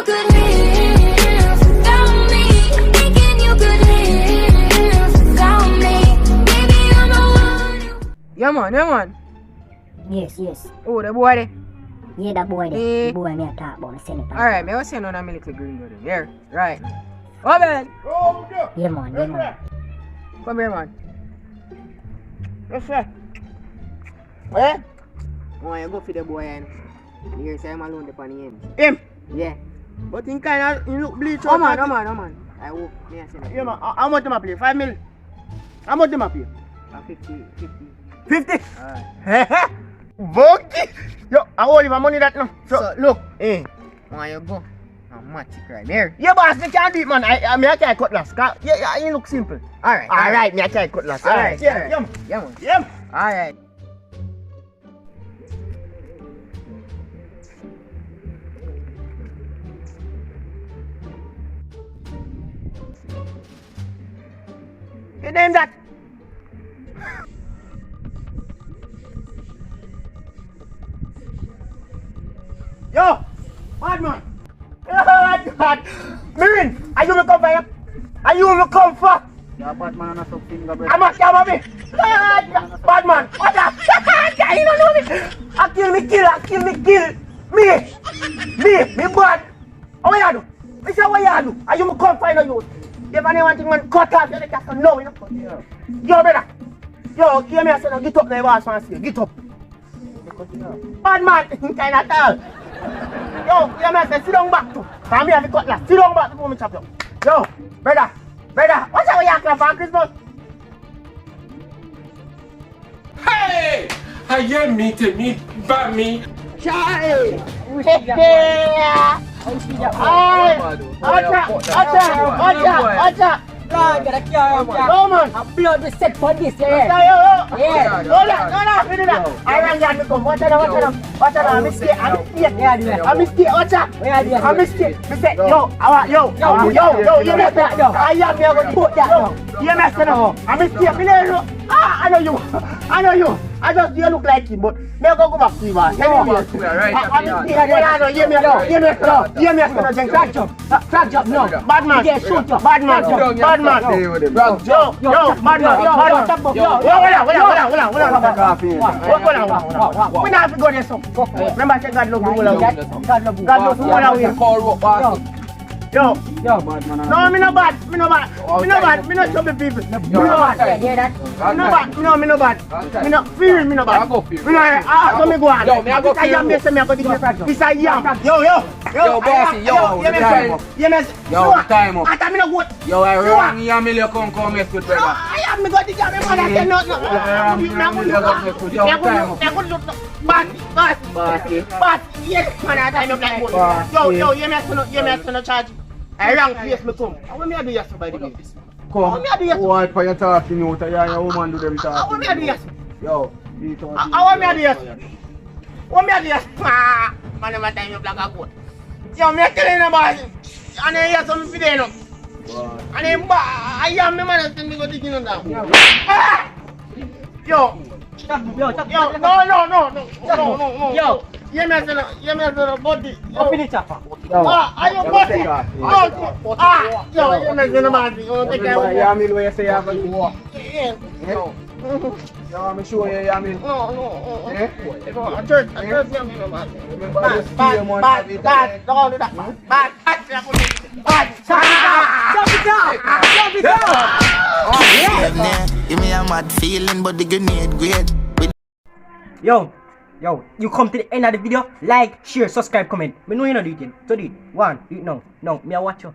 you could live without me. Thinking you could live without me. Maybe I'm the one. Yeah man. Yes. Oh, the boy there. Yeah, that boy there. The boy me a talk about, me send it. Alright, me was saying on a little green girl. Here, right. Oh man. Yeah, man. Come here, man. Yes, sir. Eh? Oh, you go for the boy and you say I'm alone upon him. Him? Yeah. But in kind of, you look bleach Come out. on. I hope me I say that. Yeah, man. How much them a pay? 5 mil? How much them a pay? 50. 50? Alright. Bunky! Yo, I owe you my money that now. So look, Eh. why you go? I'm matic right here. Yeah, boss, you can't do it, man. I can't cutlass. Yeah, you look simple. Alright. Me I can't cutlass. Alright. Yeah, Yeah, man. yeah. Alright. You name that? Yo, bad man. God. Mirin, are you me come for you? Are you me come for? Yeah, Batman and some finger break. I'm a scam of me. Bad man. What up? You don't know me. I kill me. Me bad. How you do? I say what you do? Are you me come find a youth? If anyone think man cut off, you just know, you know. Yo, brother. Yo, hear me I say now, get up now, boss man say, get up. Bad man, kind of tall. Yo, hear me I say, sit down back to. Come here, have a cutlass. Sit down back before me chop you. Yo, brother, watch out what you have for Christmas. Hey! I am me to me, but me. Chai! Yeah! Acha! Lord, gotta carry him. Go, man! A blood we set for this, yeah. Yeah! No, we do that. I rang that, me come. Watch out. I'm mistake. I'm mistake. Watch out. I'm mistake. Me say, yo, you mess that, yo. I am me, I go put that, yo. You mess it up. I'm mistake. Me know. I know you. I just you look like him, but me go back to you, man. Hear me, Crack job, no. Bad man. Yeah, shoot you. Bad man. Yo, bad man. We not have to go there, so. Remember, I said God love you all away. God love you all away. Yo, no, me no bad. Me no trouble people. Me no bad. Hear that? Me no bad. Me no feel me no bad. So me go on. Yo, me I go This a yam, this me I go dig. This a yam. Yo, bossy, yo, time up. Yo, time up. I me no go. Yo, I run yam you come mess with No, brother. I am me go dig yam. Me mother say no. But yes, man, I time up like one. Yo, you me no charge. I rang place me come. How me I do yesterday by the way? Come. Why for you talking you? You and your woman do them How talking. me I do yesterday? Yo, How me I do yesterday? What me I do yesterday? Man, never time up like a goat. Yo, me telling you about it. And I hear something for them, no. And I am me man, I me go digging on that. Yo, no. Yo. You me say body. Open the chopper. Are you body? Yo, you me say body. Take care of Yamil, where you say you have a go? Yeah. Yo, I'm sure you Yamil. No. Eh? I church, yeah, me no man. Remember this fear man have it. Bad, don't do that. Bad. Jump it down. Give me a mad feeling, but the grenade great. Yo, you come to the end of the video, like, share, subscribe, comment. Me know you know do it yet. So do it. One, do it now. No, me I watch you.